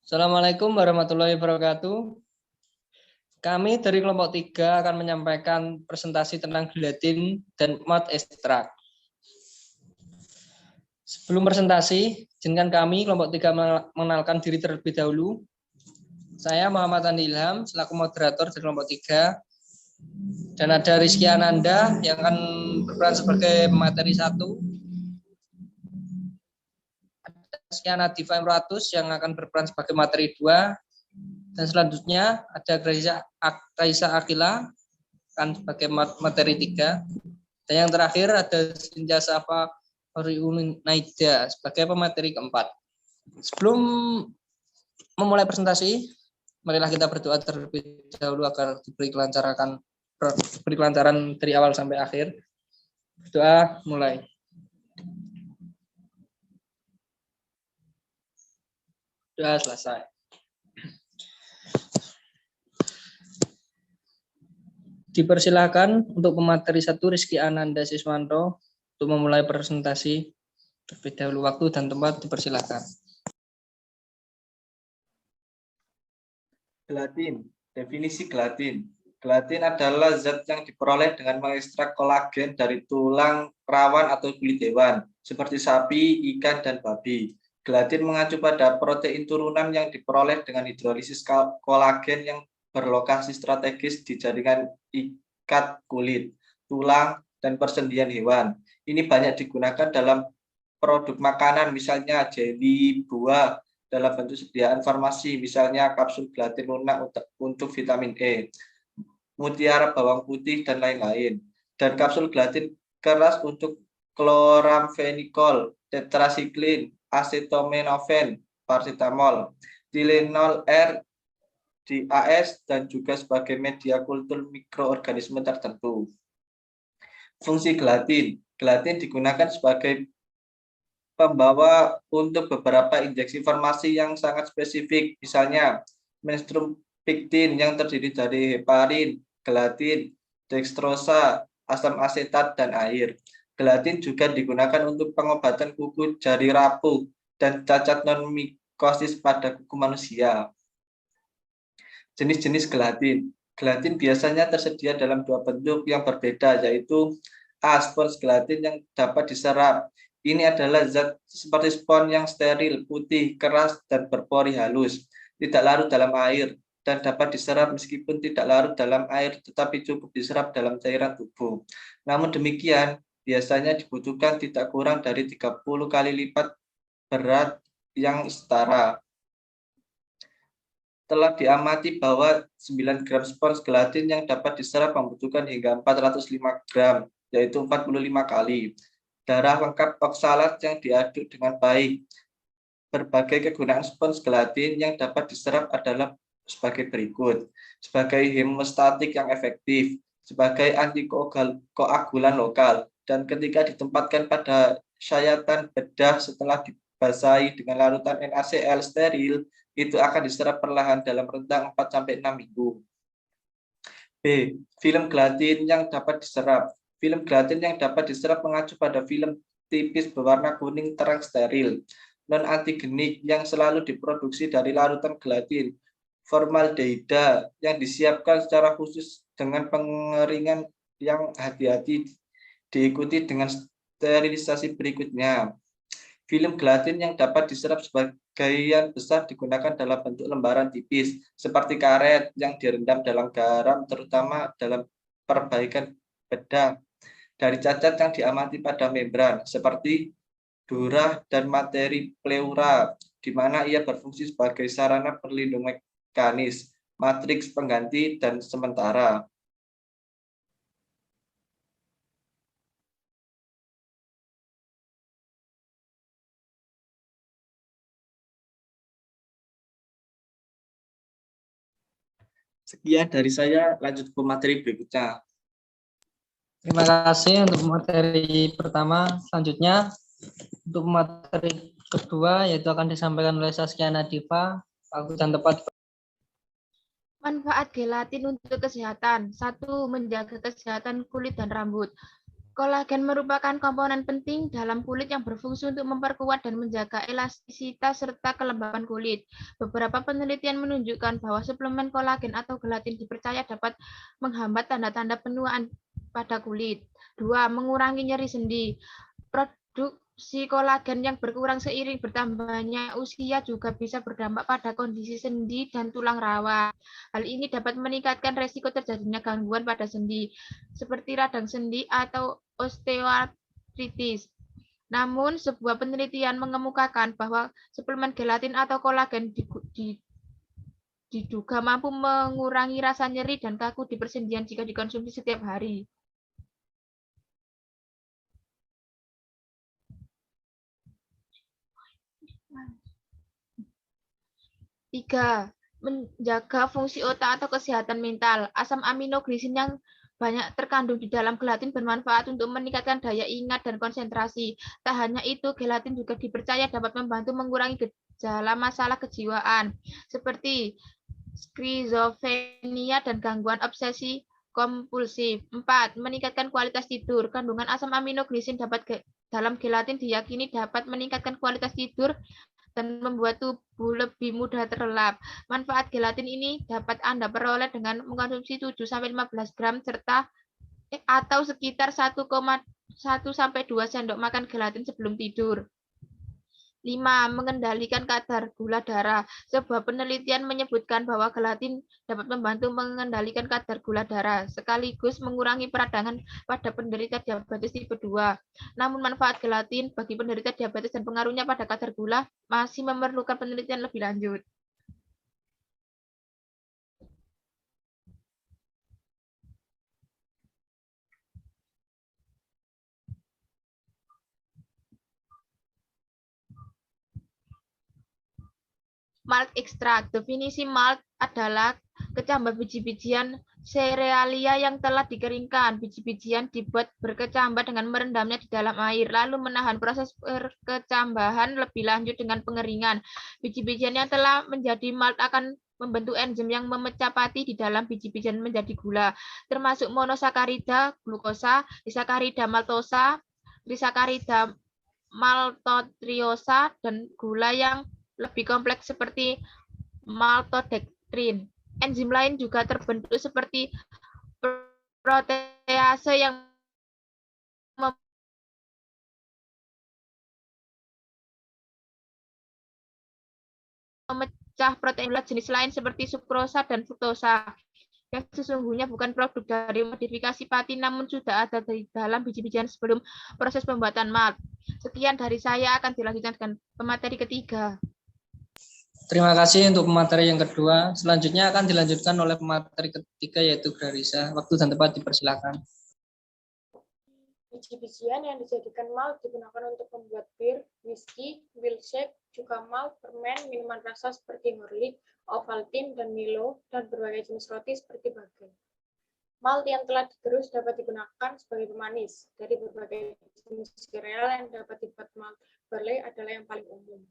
Assalamualaikum warahmatullahi wabarakatuh. Kami dari kelompok 3 akan menyampaikan presentasi tentang gelatin dan malt ekstrak. Sebelum presentasi, izinkan kami kelompok 3 mengenalkan diri terlebih dahulu. Saya Muhammad Andi Ilham selaku moderator dari kelompok 3. Dan ada Rizky Ananda yang akan berperan sebagai materi 1. Sekian Nadifa Imratus yang akan berperan sebagai materi 2, dan selanjutnya ada Raisa Akila akan sebagai materi 3, dan yang terakhir ada Sinja Safa Naida sebagai pemateri keempat. Sebelum memulai presentasi, marilah kita berdoa terlebih dahulu agar diberi kelancaran dari awal sampai akhir. Berdoa mulai. Sudah selesai. Dipersilakan untuk pemateri 1 Rizky Ananda Siswanto untuk memulai presentasi. Terlebih dahulu waktu dan tempat dipersilakan. Gelatin. Definisi gelatin. Gelatin adalah zat yang diperoleh dengan mengekstrak kolagen dari tulang rawan atau kulit hewan, seperti sapi, ikan, dan babi. Gelatin mengacu pada protein turunan yang diperoleh dengan hidrolisis kolagen yang berlokasi strategis di jaringan ikat kulit, tulang, dan persendian hewan. Ini banyak digunakan dalam produk makanan, misalnya jeli, buah, dalam bentuk sediaan farmasi, misalnya kapsul gelatin lunak untuk vitamin E, mutiara bawang putih, dan lain-lain. Dan kapsul gelatin keras untuk kloramfenikol, tetrasiklin, acetaminophen, paracetamol, Tylenol R, DAS, dan juga sebagai media kultur mikroorganisme tertentu. Fungsi gelatin. Gelatin digunakan sebagai pembawa untuk beberapa injeksi farmasi yang sangat spesifik, misalnya menstruum pektin yang terdiri dari heparin, gelatin, dextrosa, asam asetat, dan air. Gelatin juga digunakan untuk pengobatan kuku jari rapuh dan cacat non-mikosis pada kuku manusia. Jenis-jenis gelatin. Gelatin biasanya tersedia dalam 2 bentuk yang berbeda, yaitu A. Spons gelatin yang dapat diserap. Ini adalah zat seperti spons yang steril, putih, keras, dan berpori halus, tidak larut dalam air, dan dapat diserap meskipun tidak larut dalam air, tetapi cukup diserap dalam cairan tubuh. Namun demikian, biasanya dibutuhkan tidak kurang dari 30 kali lipat berat yang setara. Telah diamati bahwa 9 gram spons gelatin yang dapat diserap membutuhkan hingga 405 gram, yaitu 45 kali. Darah lengkap oksalat yang diaduk dengan baik. Berbagai kegunaan spons gelatin yang dapat diserap adalah sebagai berikut. Sebagai hemostatik yang efektif, sebagai antikoagulan lokal, dan ketika ditempatkan pada sayatan bedah setelah dibasahi dengan larutan NaCl steril, itu akan diserap perlahan dalam rentang 4-6 minggu. B. Film gelatin yang dapat diserap. Film gelatin yang dapat diserap mengacu pada film tipis berwarna kuning terang steril, non-antigenik yang selalu diproduksi dari larutan gelatin formaldehida yang disiapkan secara khusus dengan pengeringan yang hati-hati, diikuti dengan sterilisasi berikutnya. Film gelatin yang dapat diserap sebagian besar digunakan dalam bentuk lembaran tipis, seperti karet yang direndam dalam garam, terutama dalam perbaikan bedah, dari cacat yang diamati pada membran, seperti dura dan materi pleura, di mana ia berfungsi sebagai sarana perlindung mekanis, matriks pengganti, dan sementara. Sekian dari saya, lanjut ke materi berikutnya. Terima kasih untuk materi pertama. Selanjutnya untuk materi kedua yaitu akan disampaikan oleh Saskia Nadifa. Waktu dan tepat. Manfaat gelatin untuk kesehatan. 1. Menjaga kesehatan kulit dan rambut. Kolagen merupakan komponen penting dalam kulit yang berfungsi untuk memperkuat dan menjaga elastisitas serta kelembapan kulit. Beberapa penelitian menunjukkan bahwa suplemen kolagen atau gelatin dipercaya dapat menghambat tanda-tanda penuaan pada kulit. 2. Mengurangi nyeri sendi. Produksi kolagen yang berkurang seiring bertambahnya usia juga bisa berdampak pada kondisi sendi dan tulang rawa. Hal ini dapat meningkatkan resiko terjadinya gangguan pada sendi, seperti radang sendi atau osteoartritis. Namun, sebuah penelitian mengemukakan bahwa suplemen gelatin atau kolagen diduga mampu mengurangi rasa nyeri dan kaku di persendian jika dikonsumsi setiap hari. 3. Menjaga fungsi otak atau kesehatan mental. Asam aminoglisin yang banyak terkandung di dalam gelatin bermanfaat untuk meningkatkan daya ingat dan konsentrasi. Tak hanya itu, gelatin juga dipercaya dapat membantu mengurangi gejala masalah kejiwaan, seperti skizofrenia dan gangguan obsesi kompulsif. 4. Meningkatkan kualitas tidur. Kandungan asam aminoglisin dalam gelatin diyakini dapat meningkatkan kualitas tidur dan membuat tubuh lebih mudah terlelap. Manfaat gelatin ini dapat Anda peroleh dengan mengkonsumsi 7-15 gram atau sekitar 1,1 sampai 2 sendok makan gelatin sebelum tidur. 5. Mengendalikan kadar gula darah. Sebuah penelitian menyebutkan bahwa gelatin dapat membantu mengendalikan kadar gula darah, sekaligus mengurangi peradangan pada penderita diabetes tipe 2. Namun manfaat gelatin bagi penderita diabetes dan pengaruhnya pada kadar gula masih memerlukan penelitian lebih lanjut. Malt ekstrak. Definisi malt adalah kecambah biji-bijian serealia yang telah dikeringkan. Biji-bijian dibuat berkecambah dengan merendamnya di dalam air, lalu menahan proses perkecambahan lebih lanjut dengan pengeringan. Biji-bijian yang telah menjadi malt akan membentuk enzim yang memecah pati di dalam biji-bijian menjadi gula, termasuk monosakarida, glukosa, disakarida maltosa, trisakarida maltotriosa, dan gula yang lebih kompleks seperti maltodextrin. Enzim lain juga terbentuk seperti protease yang memecah protein jenis lain seperti sukrosa dan fruktosa, yang sesungguhnya bukan produk dari modifikasi pati namun sudah ada di dalam biji-bijian sebelum proses pembuatan malt. Sekian dari saya, akan dilanjutkan dengan pemateri ketiga. Terima kasih untuk pemateri yang kedua. Selanjutnya akan dilanjutkan oleh pemateri ketiga yaitu Grarisa. Waktu dan tempat dipersilakan. Biji-bijian yang dijadikan malt digunakan untuk membuat bir, whisky, milkshake, juga malt, permen, minuman rasa seperti Horlick, Ovaltine, dan Milo, dan berbagai jenis roti seperti bagel. Malt yang telah digerus dapat digunakan sebagai pemanis. Dari berbagai jenis sereal yang dapat dibuat malt barley adalah yang paling umum.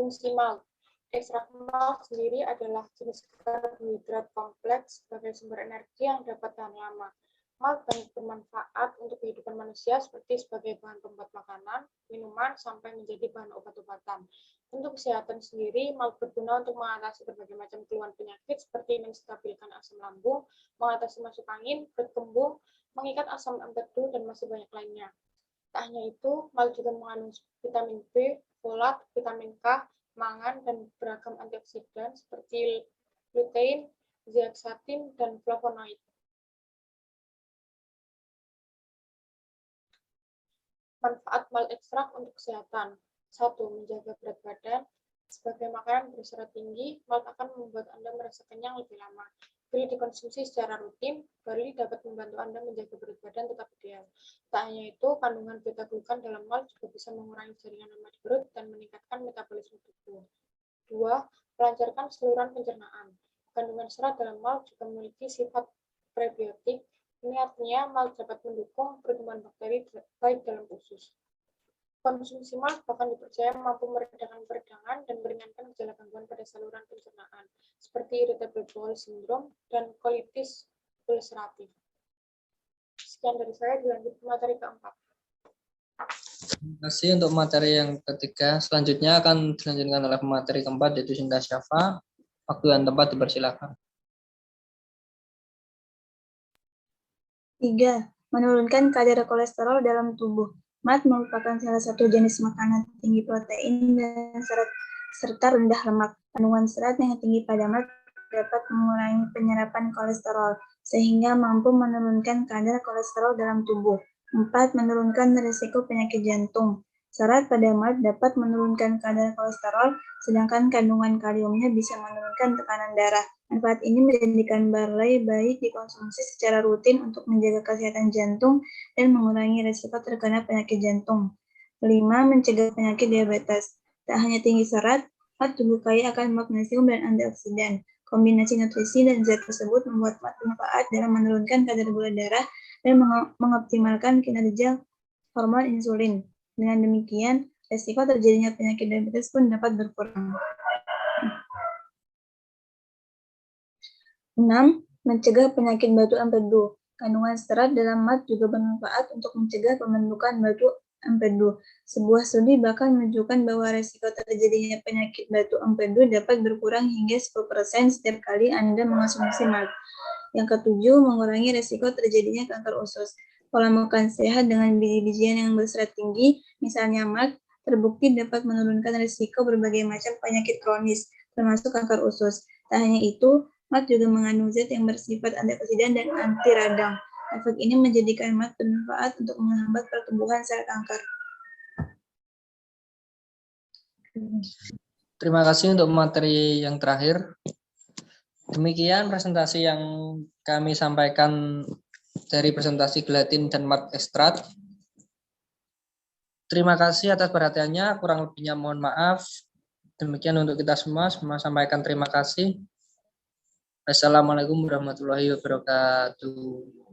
Fungsi malt. Ekstrak malt sendiri adalah jenis karbohidrat kompleks sebagai sumber energi yang dapat tahan lama. Malt banyak bermanfaat untuk kehidupan manusia seperti sebagai bahan pembuat makanan, minuman, sampai menjadi bahan obat-obatan. Untuk kesehatan sendiri, malt berguna untuk mengatasi berbagai macam keluhan penyakit seperti menstabilkan asam lambung, mengatasi masuk angin, perut kembung, mengikat asam empedu, dan masih banyak lainnya. Tak hanya itu, malt juga mengandung vitamin B, folat, vitamin K, mangan, dan beragam antioksidan seperti lutein, zeaxanthin, dan flavonoid. Manfaat malt ekstrak untuk kesehatan. 1. Menjaga berat badan. Sebagai makanan berserat tinggi, malt akan membuat Anda merasa kenyang lebih lama. Bila dikonsumsi secara rutin, barley dapat membantu Anda menjaga berat badan tetap ideal. Tak hanya itu, kandungan beta-glukan dalam malt juga bisa mengurangi jaringan lemak di perut dan meningkatkan metabolisme tubuh. 2. Melancarkan saluran pencernaan. Kandungan serat dalam malt juga memiliki sifat prebiotik. Ini artinya malt dapat mendukung pertumbuhan bakteri baik dalam usus. Konsumsi malt bahkan dipercaya mampu meredakan peradangan dan meringankan gejala gangguan pada saluran pencernaan, seperti irritable bowel syndrome dan colitis ilustratif. Sekian dari saya, dilanjut ke materi keempat. Terima kasih untuk materi yang ketiga. Selanjutnya akan dilanjutkan oleh materi keempat, yaitu Sinta Syafa. Waktu dan tempat dipersilakan. 3. Menurunkan kadar kolesterol dalam tubuh. Mat merupakan salah satu jenis makanan tinggi protein dan serat serta rendah lemak. Kandungan serat yang tinggi pada mat dapat mengurangi penyerapan kolesterol, sehingga mampu menurunkan kadar kolesterol dalam tubuh. 4. Menurunkan risiko penyakit jantung. Serat pada mat dapat menurunkan kadar kolesterol, sedangkan kandungan kaliumnya bisa menurunkan tekanan darah. Manfaat ini menjadikan barley baik dikonsumsi secara rutin untuk menjaga kesehatan jantung dan mengurangi risiko terkena penyakit jantung. 5. Mencegah penyakit diabetes. Tak hanya tinggi serat, mat juga kaya akan magnesium dan antioksidan. Kombinasi nutrisi dan zat tersebut membuat mat bermanfaat dalam menurunkan kadar gula darah dan mengoptimalkan kinerja hormon insulin. Dengan demikian, risiko terjadinya penyakit diabetes pun dapat berkurang. 6. Mencegah penyakit batu empedu. Kandungan serat dalam mat juga bermanfaat untuk mencegah pembentukan batu empedu. Sebuah studi bahkan menunjukkan bahwa risiko terjadinya penyakit batu empedu dapat berkurang hingga 10% setiap kali Anda mengonsumsi mat. Yang ketujuh, mengurangi risiko terjadinya kanker usus. Pola makan sehat dengan biji-bijian yang berserat tinggi, misalnya mat, terbukti dapat menurunkan risiko berbagai macam penyakit kronis, termasuk kanker usus. Tak hanya itu, mat juga mengandung zat yang bersifat antioksidan dan anti radang. Efek ini menjadikan mat bermanfaat untuk menghambat pertumbuhan sel kanker. Terima kasih untuk materi yang terakhir. Demikian presentasi yang kami sampaikan dari presentasi gelatin dan mat ekstrak. Terima kasih atas perhatiannya, kurang lebihnya mohon maaf. Demikian untuk kita semua sampaikan terima kasih. Assalamualaikum warahmatullahi wabarakatuh.